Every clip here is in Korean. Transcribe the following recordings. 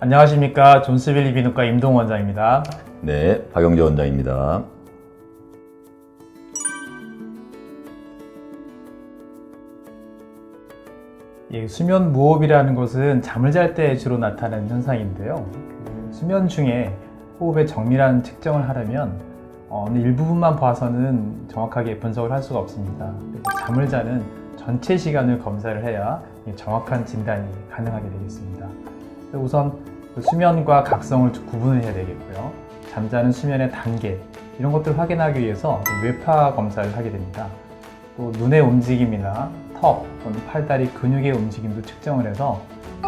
안녕하십니까. 존스빌리 비누과 임동 원장입니다. 네, 박영재 원장입니다. 수면 무호흡이라는 것은 잠을 잘 때 주로 나타나는 현상인데요. 수면 중에 호흡의 정밀한 측정을 하려면 어느 일부분만 봐서는 정확하게 분석을 할 수가 없습니다. 잠을 자는 전체 시간을 검사를 해야 정확한 진단이 가능하게 되겠습니다. 우선 수면과 각성을 구분을 해야 되겠고요. 잠자는 수면의 단계, 이런 것들을 확인하기 위해서 뇌파 검사를 하게 됩니다. 또 눈의 움직임이나 턱 또는 팔다리 근육의 움직임도 측정을 해서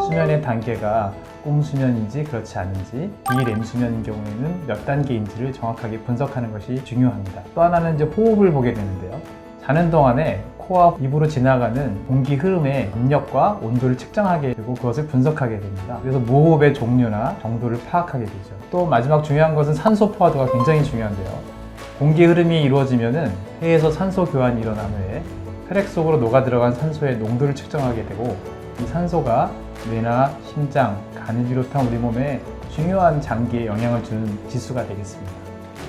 수면의 단계가 꿈수면인지 그렇지 않은지, 비렘수면인 경우에는 몇 단계인지를 정확하게 분석하는 것이 중요합니다. 또 하나는 호흡을 보게 되는데요. 자는 동안에 코와 입으로 지나가는 공기 흐름의 압력과 온도를 측정하게 되고 그것을 분석하게 됩니다. 그래서 무호흡의 종류나 정도를 파악하게 되죠. 또 마지막 중요한 것은 산소 포화도가 굉장히 중요한데요. 공기 흐름이 이루어지면은 폐에서 산소 교환이 일어난 후에 혈액 속으로 녹아 들어간 산소의 농도를 측정하게 되고, 이 산소가 뇌나 심장, 간을 비롯한 우리 몸에 중요한 장기에 영향을 주는 지수가 되겠습니다.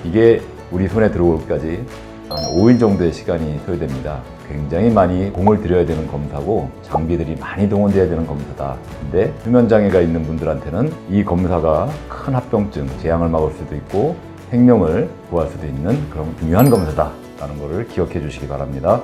이게 우리 손에 들어올까지 한 5일 정도의 시간이 소요됩니다. 굉장히 많이 공을 들여야 되는 검사고 장비들이 많이 동원돼야 되는 검사다. 근데 수면장애가 있는 분들한테는 이 검사가 큰 합병증, 재앙을 막을 수도 있고 생명을 구할 수도 있는 그런 중요한 검사다라는 것을 기억해 주시기 바랍니다.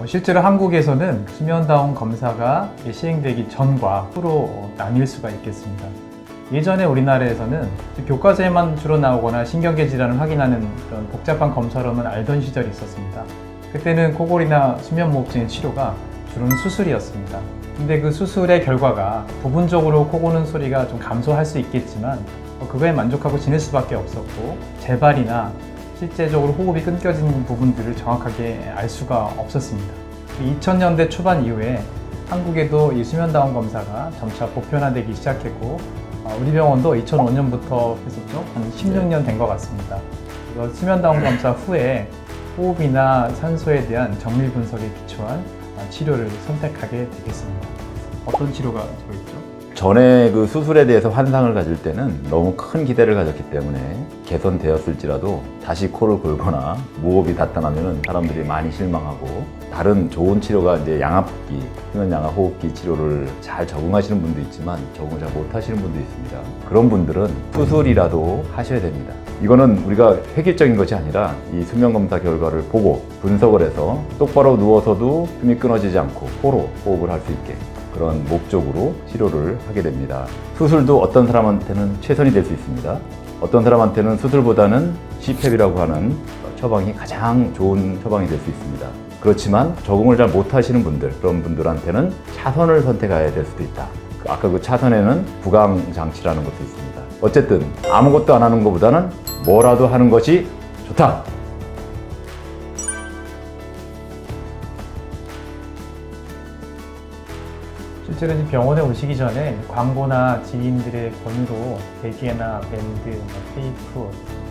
실제로 한국에서는 수면다운 검사가 시행되기 전과 후로 나뉠 수가 있겠습니다. 예전에 우리나라에서는 교과서에만 주로 나오거나 신경계 질환을 확인하는 그런 복잡한 검사로만 알던 시절이 있었습니다. 그때는 코골이나 수면무호흡증의 치료가 주로는 수술이었습니다. 근데 그 수술의 결과가 부분적으로 코 고는 소리가 좀 감소할 수 있겠지만 그거에 만족하고 지낼 수밖에 없었고, 재발이나 실제적으로 호흡이 끊겨진 부분들을 정확하게 알 수가 없었습니다. 2000년대 초반 이후에 한국에도 이 수면다운 검사가 점차 보편화되기 시작했고, 우리 병원도 2005년부터 했었죠. 한 16년 된 것 같습니다. 그래서 수면다운 검사 후에 호흡이나 산소에 대한 정밀 분석에 기초한 치료를 선택하게 되겠습니다. 어떤 치료가 들어있죠? 전에 그 수술에 대해서 환상을 가질 때는 너무 큰 기대를 가졌기 때문에 개선되었을지라도 다시 코를 골거나 무호흡이 나타나면 사람들이 많이 실망하고, 다른 좋은 치료가 이제 양압기, 수면 양압 호흡기 치료를 잘 적응하시는 분도 있지만 적응을 잘 못하시는 분도 있습니다. 그런 분들은 수술이라도 하셔야 됩니다. 이거는 우리가 획일적인 것이 아니라 이 수면 검사 결과를 보고 분석을 해서 똑바로 누워서도 숨이 끊어지지 않고 코로 호흡을 할 수 있게, 그런 목적으로 치료를 하게 됩니다. 수술도 어떤 사람한테는 최선이 될 수 있습니다. 어떤 사람한테는 수술보다는 CPAP이라고 하는 처방이 가장 좋은 처방이 될 수 있습니다. 그렇지만 적응을 잘 못하시는 분들, 그런 분들한테는 차선을 선택해야 될 수도 있다. 아까 그 차선에는 부강장치라는 것도 있습니다. 어쨌든 아무것도 안 하는 것보다는 뭐라도 하는 것이 좋다. 실제로 병원에 오시기 전에 광고나 지인들의 권유로 베개나 밴드, 테이프,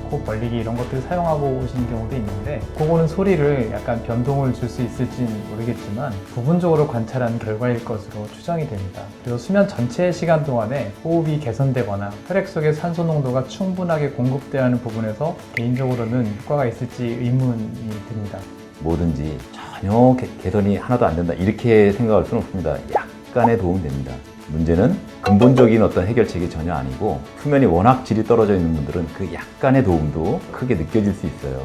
코 벌리기 이런 것들을 사용하고 오시는 경우도 있는데, 그거는 소리를 약간 변동을 줄 수 있을지는 모르겠지만 부분적으로 관찰한 결과일 것으로 추정이 됩니다. 그리고 수면 전체 시간 동안에 호흡이 개선되거나 혈액 속의 산소 농도가 충분하게 공급돼야 하는 부분에서 개인적으로는 효과가 있을지 의문이 듭니다. 뭐든지 전혀 개선이 하나도 안 된다 이렇게 생각할 수는 없습니다. 약간의 도움이 됩니다. 문제는 근본적인 어떤 해결책이 전혀 아니고, 수면이 워낙 질이 떨어져 있는 분들은 그 약간의 도움도 크게 느껴질 수 있어요.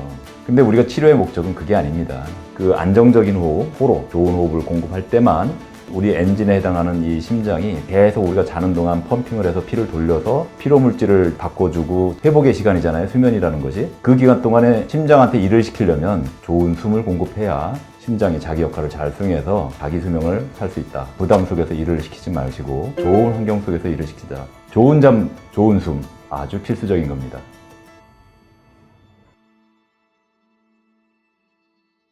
근데 우리가 치료의 목적은 그게 아닙니다. 그 안정적인 호흡, 코로 좋은 호흡을 공급할 때만 우리 엔진에 해당하는 이 심장이 계속 우리가 자는 동안 펌핑을 해서 피를 돌려서 피로 물질을 바꿔주고 회복의 시간이잖아요, 수면이라는 것이. 그 기간 동안에 심장한테 일을 시키려면 좋은 숨을 공급해야 심장이 자기 역할을 잘 수행해서 자기 수명을 살 수 있다. 부담 속에서 일을 시키지 마시고 좋은 환경 속에서 일을 시키자. 좋은 잠, 좋은 숨, 아주 필수적인 겁니다.